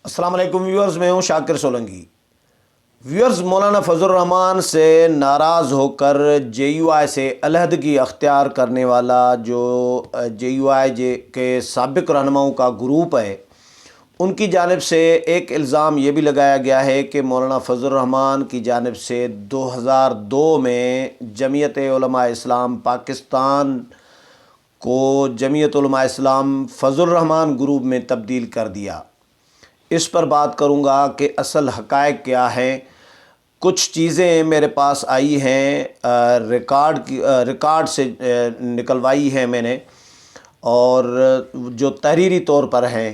السلام علیکم ویورز، میں ہوں شاکر سولنگی۔ ویورز، مولانا فضل الرحمان سے ناراض ہو کر جے یو آئی سے علیحدگی اختیار کرنے والا جو جے یو آئی کے سابق رہنماؤں کا گروپ ہے، ان کی جانب سے ایک الزام یہ بھی لگایا گیا ہے کہ مولانا فضل الرحمان کی جانب سے 2002 میں جمعیت علماء اسلام پاکستان کو جمعیت علماء اسلام فضل الرحمان گروپ میں تبدیل کر دیا۔ اس پر بات کروں گا کہ اصل حقائق کیا ہیں۔ کچھ چیزیں میرے پاس آئی ہیں، ریکارڈ سے نکلوائی ہیں میں نے، اور جو تحریری طور پر ہیں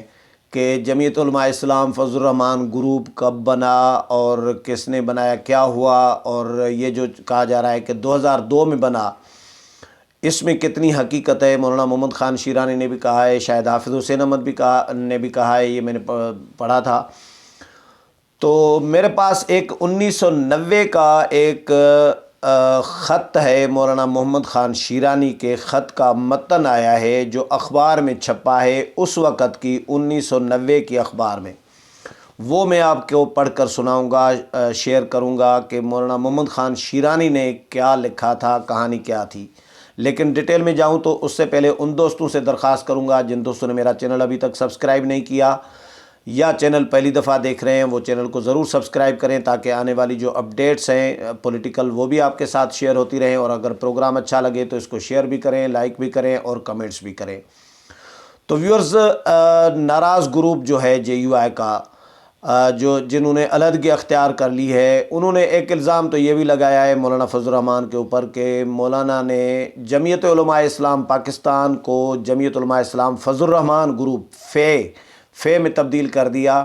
کہ جمعیت علماء اسلام فضل الرحمان گروپ کب بنا اور کس نے بنایا، کیا ہوا، اور یہ جو کہا جا رہا ہے کہ 2002 میں بنا، اس میں کتنی حقیقت ہے۔ مولانا محمد خان شیرانی نے بھی کہا ہے، شاید حافظ حسین احمد نے بھی کہا ہے، یہ میں نے پڑھا تھا۔ تو میرے پاس ایک 1990 کا ایک خط ہے، مولانا محمد خان شیرانی کے خط کا متن آیا ہے جو اخبار میں چھپا ہے، اس وقت کی 1990 کی اخبار میں۔ وہ میں آپ کو پڑھ کر سناؤں گا، شیئر کروں گا کہ مولانا محمد خان شیرانی نے کیا لکھا تھا، کہانی کیا تھی۔ لیکن ڈیٹیل میں جاؤں تو اس سے پہلے ان دوستوں سے درخواست کروں گا جن دوستوں نے میرا چینل ابھی تک سبسکرائب نہیں کیا یا چینل پہلی دفعہ دیکھ رہے ہیں، وہ چینل کو ضرور سبسکرائب کریں تاکہ آنے والی جو اپڈیٹس ہیں پولیٹیکل وہ بھی آپ کے ساتھ شیئر ہوتی رہیں، اور اگر پروگرام اچھا لگے تو اس کو شیئر بھی کریں، لائک بھی کریں اور کمنٹس بھی کریں۔ تو ویورز، ناراض گروپ جو ہے جے یو آئی کا، جنہوں نے علیحدگی اختیار کر لی ہے، انہوں نے ایک الزام تو یہ بھی لگایا ہے مولانا فضل الرحمان کے اوپر کہ مولانا نے جمعیت علماء اسلام پاکستان کو جمعیت علماء اسلام فضل الرحمان گروپ فے میں تبدیل کر دیا۔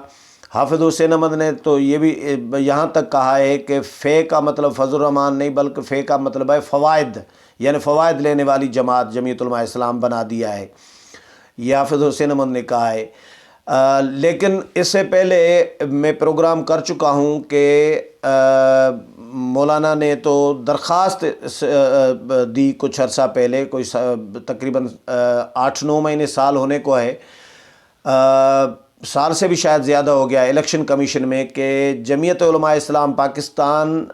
حافظ حسین احمد نے تو یہ بھی یہاں تک کہا ہے کہ فے کا مطلب فضل الرحمان نہیں بلکہ فے کا مطلب ہے فوائد، یعنی فوائد لینے والی جماعت جمعیت علماء اسلام بنا دیا ہے، یہ حافظ حسین احمد نے کہا ہے۔ لیکن اس سے پہلے میں پروگرام کر چکا ہوں کہ مولانا نے تو درخواست دی کچھ عرصہ پہلے، کوئی تقریباً 8-9 مہینے، سال ہونے کو ہے، سال سے بھی شاید زیادہ ہو گیا، الیکشن کمیشن میں کہ جمعیت علماء اسلام پاکستان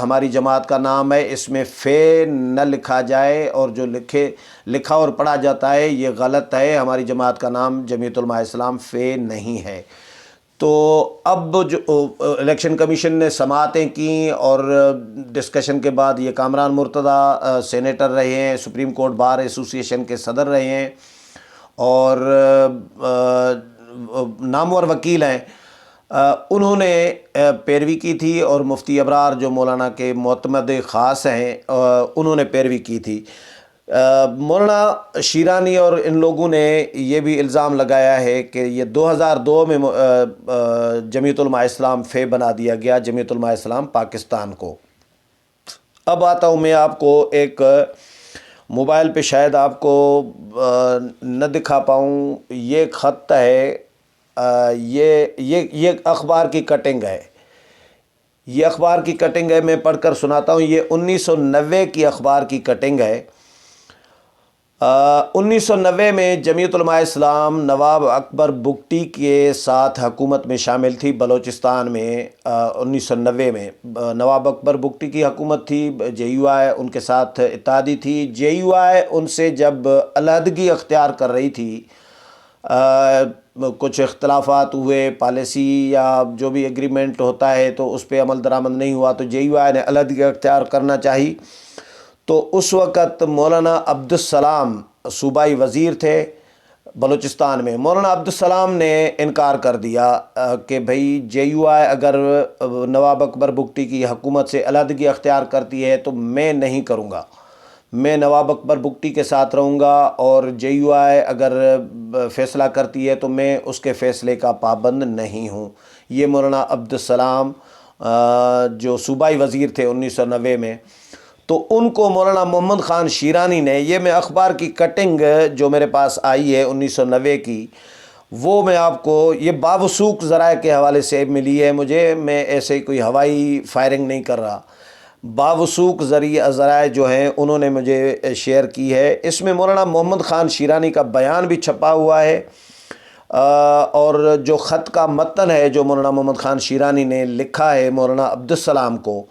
ہماری جماعت کا نام ہے، اس میں فے نہ لکھا جائے، اور جو لکھا اور پڑھا جاتا ہے یہ غلط ہے، ہماری جماعت کا نام جمعیت علماء اسلام فے نہیں ہے۔ تو اب جو الیکشن کمیشن نے سماعتیں کیں اور ڈسکشن کے بعد یہ کامران مرتضیٰ سینیٹر رہے ہیں، سپریم کورٹ بار ایسوسی ایشن کے صدر رہے ہیں اور نامور وکیل ہیں، انہوں نے پیروی کی تھی، اور مفتی ابرار جو مولانا کے معتمد خاص ہیں انہوں نے پیروی کی تھی۔ مولانا شیرانی اور ان لوگوں نے یہ بھی الزام لگایا ہے کہ یہ 2002 میں جمعیت علماء اسلام فے بنا دیا گیا جمعیت علماء اسلام پاکستان کو۔ اب آتا ہوں میں آپ کو ایک موبائل پہ، شاید آپ کو نہ دکھا پاؤں، یہ خط ہے، یہ اخبار کی کٹنگ ہے، یہ اخبار کی کٹنگ ہے، میں پڑھ کر سناتا ہوں۔ یہ 1990 کی اخبار کی کٹنگ ہے۔ 1990 میں جمعیت علماء اسلام نواب اکبر بگٹی کے ساتھ حکومت میں شامل تھی بلوچستان میں۔ 1990 میں نواب اکبر بگٹی کی حکومت تھی، جے یو آئی ان کے ساتھ اتحادی تھی۔ جے یو آئی ان سے جب علیحدگی اختیار کر رہی تھی، کچھ اختلافات ہوئے، پالیسی یا جو بھی ایگریمنٹ ہوتا ہے تو اس پہ عمل درآمد نہیں ہوا، تو جے یو آئی نے علیحدگی اختیار کرنا چاہی۔ تو اس وقت مولانا عبدالسلام صوبائی وزیر تھے بلوچستان میں۔ مولانا عبدالسلام نے انکار کر دیا کہ بھئی جے یو آئی اگر نواب اکبر بگٹی کی حکومت سے علیحدگی اختیار کرتی ہے تو میں نہیں کروں گا، میں نواب اکبر بگٹی کے ساتھ رہوں گا، اور جے یو آئی اگر فیصلہ کرتی ہے تو میں اس کے فیصلے کا پابند نہیں ہوں۔ یہ مولانا عبدالسلام جو صوبائی وزیر تھے 1990 میں، تو ان کو مولانا محمد خان شیرانی نے، یہ میں اخبار کی کٹنگ جو میرے پاس آئی ہے 1990 کی، وہ میں آپ کو، یہ باوثوق ذرائع کے حوالے سے ملی ہے مجھے، میں ایسے کوئی ہوائی فائرنگ نہیں کر رہا، باوثوق ذرائع جو ہیں انہوں نے مجھے شیئر کی ہے۔ اس میں مولانا محمد خان شیرانی کا بیان بھی چھپا ہوا ہے، اور جو خط کا متن ہے جو مولانا محمد خان شیرانی نے لکھا ہے مولانا عبدالسلام کو،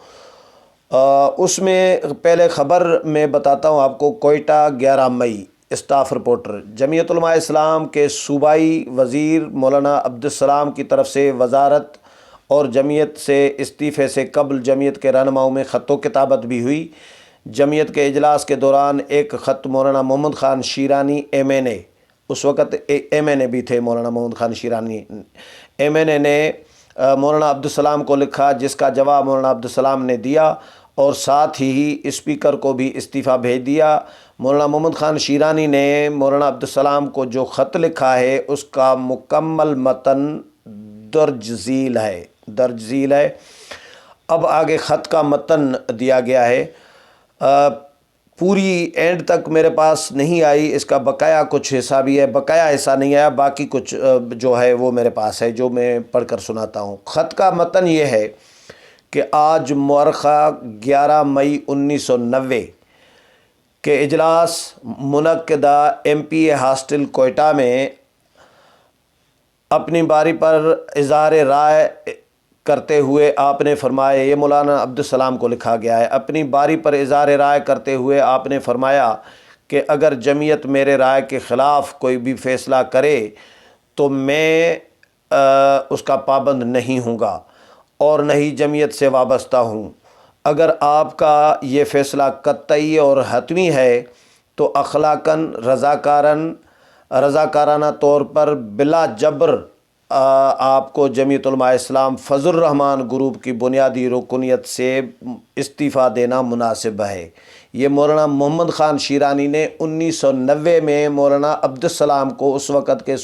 اس میں پہلے خبر میں بتاتا ہوں آپ کو۔ کوئٹہ 11 مئی، اسٹاف رپورٹر، جمعیت علماء اسلام کے صوبائی وزیر مولانا عبدالسلام کی طرف سے وزارت اور جمعیت سے استعفے سے قبل جمعیت کے رہنماؤں میں خط و کتابت بھی ہوئی۔ جمعیت کے اجلاس کے دوران ایک خط مولانا محمد خان شیرانی ایم این اے، اس وقت ایم این اے بھی تھے مولانا محمد خان شیرانی، ایم این اے نے مولانا عبدالسلام کو لکھا، جس کا جواب مولانا عبدالسلام نے دیا اور ساتھ ہی اسپیکر کو بھی استعفیٰ بھیج دیا۔ مولانا محمد خان شیرانی نے مولانا عبدالسلام کو جو خط لکھا ہے اس کا مکمل متن درج ذیل ہے۔ اب آگے خط کا متن دیا گیا ہے، پوری اینڈ تک میرے پاس نہیں آئی، اس کا بقایا کچھ حصہ بھی ہے، بقایا حصہ نہیں آیا، باقی کچھ جو ہے وہ میرے پاس ہے جو میں پڑھ کر سناتا ہوں۔ خط کا متن یہ ہے کہ آج مورخہ 11 مئی 1990 کے اجلاس منعقدہ M P A hostel Quetta میں اپنی باری پر اظہار رائے کرتے ہوئے آپ نے فرمایا، یہ مولانا عبدالسلام کو لکھا گیا ہے، اپنی باری پر اظہار رائے کرتے ہوئے آپ نے فرمایا کہ اگر جمعیت میرے رائے کے خلاف کوئی بھی فیصلہ کرے تو میں اس کا پابند نہیں ہوں گا اور نہ ہی جمعیت سے وابستہ ہوں۔ اگر آپ کا یہ فیصلہ قطعی اور حتمی ہے تو اخلاقاً رضاکارانہ طور پر بلا جبر آپ کو جمعیت علماء اسلام فضل الرحمان گروپ کی بنیادی رکنیت سے استعفیٰ دینا مناسب ہے۔ یہ مولانا محمد خان شیرانی نے 1990 میں مولانا عبدالسلام کو، اس وقت کے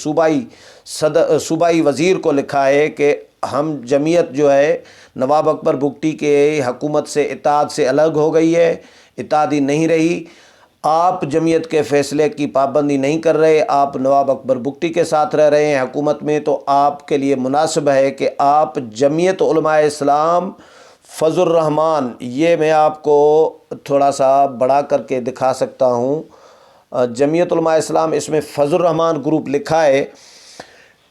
صوبائی وزیر کو لکھا ہے کہ ہم جمعیت جو ہے نواب اکبر بگٹی کے حکومت سے اتحاد سے الگ ہو گئی ہے، اتحادی نہیں رہی، آپ جمعیت کے فیصلے کی پابندی نہیں کر رہے، آپ نواب اکبر بگٹی کے ساتھ رہ رہے ہیں حکومت میں، تو آپ کے لیے مناسب ہے کہ آپ جمعیت علماء اسلام فضل الرحمان، یہ میں آپ کو تھوڑا سا بڑا کر کے دکھا سکتا ہوں، جمعیت علماء اسلام، اس میں فضل الرحمان گروپ لکھا ہے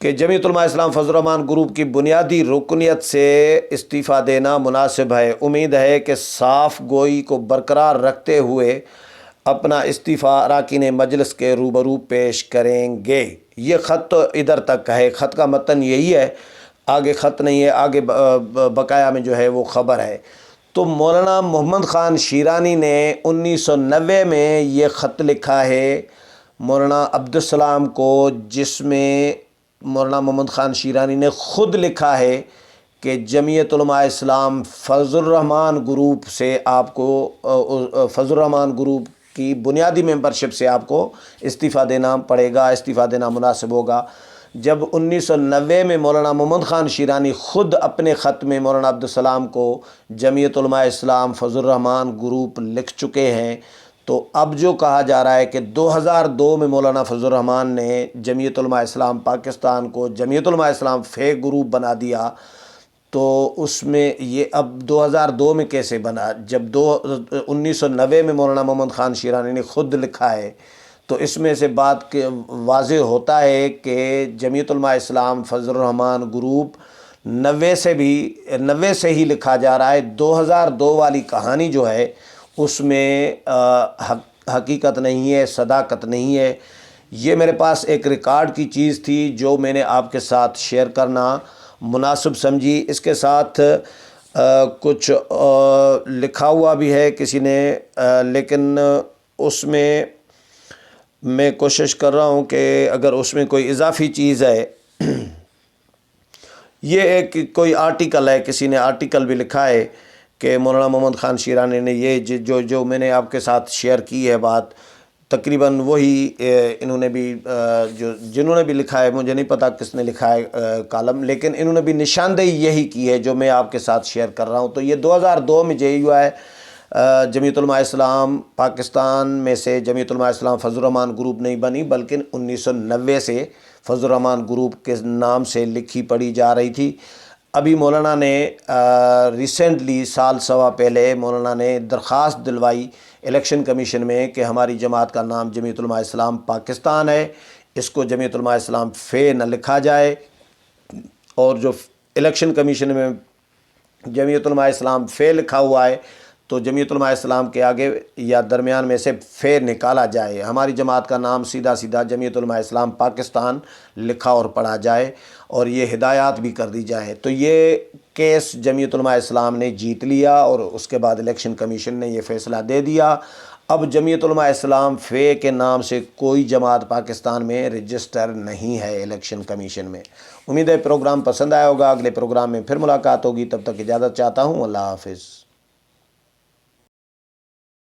کہ جمعیت علماء اسلام فضل الرحمان گروپ کی بنیادی رکنیت سے استعفیٰ دینا مناسب ہے۔ امید ہے کہ صاف گوئی کو برقرار رکھتے ہوئے اپنا استعفیٰ اراکین مجلس کے روبرو پیش کریں گے۔ یہ خط تو ادھر تک ہے، خط کا متن یہی ہے، آگے خط نہیں ہے، آگے بقایا میں جو ہے وہ خبر ہے۔ تو مولانا محمد خان شیرانی نے 1990 میں یہ خط لکھا ہے مولانا عبدالسلام کو، جس میں مولانا محمد خان شیرانی نے خود لکھا ہے کہ جمعیت علماء اسلام فضل الرحمان گروپ سے آپ کو، فضل الرحمان گروپ کی بنیادی ممبرشپ سے آپ کو استعفیٰ دینا پڑے گا، استعفیٰ دینا مناسب ہوگا۔ جب 1990 میں مولانا محمد خان شیرانی خود اپنے خط میں مولانا عبدالسلام کو جمعیت علماء اسلام فضل الرحمان گروپ لکھ چکے ہیں، تو اب جو کہا جا رہا ہے کہ 2002 میں مولانا فضل الرحمان نے جمعیت علماء اسلام پاکستان کو جمعیت علماء اسلام فیک گروپ بنا دیا، تو اس میں یہ اب 2002 میں کیسے بنا، جب 1990 میں مولانا محمد خان شیرانی نے خود لکھا ہے، تو اس میں سے بات واضح ہوتا ہے کہ جمعیت علماء اسلام فضل الرحمان گروپ 90 سے ہی لکھا جا رہا ہے۔ 2002 والی کہانی جو ہے اس میں حقیقت نہیں ہے، صداقت نہیں ہے۔ یہ میرے پاس ایک ریکارڈ کی چیز تھی جو میں نے آپ کے ساتھ شیئر کرنا مناسب سمجھی۔ اس کے ساتھ کچھ لکھا ہوا بھی ہے کسی نے، لیکن اس میں کوشش کر رہا ہوں کہ اگر اس میں کوئی اضافی چیز ہے، یہ ایک کوئی آرٹیکل ہے، کسی نے آرٹیکل بھی لکھا ہے کہ مولانا محمد خان شیرانی نے یہ جو میں نے آپ کے ساتھ شیئر کی ہے بات، تقریباً وہی انہوں نے بھی جنہوں نے بھی لکھا ہے، مجھے نہیں پتا کس نے لکھا ہے کالم، لیکن انہوں نے بھی نشاندہی یہی کی ہے جو میں آپ کے ساتھ شیئر کر رہا ہوں۔ تو یہ 2002 میں جے ہوا ہے، جمعیت علماء اسلام پاکستان میں سے جمعیت علماء اسلام فضل الرحمان گروپ نہیں بنی، بلکہ 1990 سے فضل الرحمان گروپ کے نام سے لکھی پڑھی جا رہی تھی۔ ابھی مولانا نے ریسنٹلی سال سوا پہلے مولانا نے درخواست دلوائی الیکشن کمیشن میں کہ ہماری جماعت کا نام جمعیت علماء اسلام پاکستان ہے، اس کو جمعیت علماء اسلام فے نہ لکھا جائے، اور جو الیکشن کمیشن میں جمعیت علماء اسلام فے لکھا ہوا ہے تو جمعیت علماء اسلام کے آگے یا درمیان میں سے فے نکالا جائے، ہماری جماعت کا نام سیدھا سیدھا جمعیت علماء اسلام پاکستان لکھا اور پڑھا جائے، اور یہ ہدایات بھی کر دی جائیں۔ تو یہ کیس جمعیت علماء اسلام نے جیت لیا، اور اس کے بعد الیکشن کمیشن نے یہ فیصلہ دے دیا۔ اب جمعیت علماء اسلام فے کے نام سے کوئی جماعت پاکستان میں رجسٹر نہیں ہے الیکشن کمیشن میں۔ امید ہے پروگرام پسند آیا ہوگا، اگلے پروگرام میں پھر ملاقات ہوگی، تب تک اجازت چاہتا ہوں، اللہ حافظ۔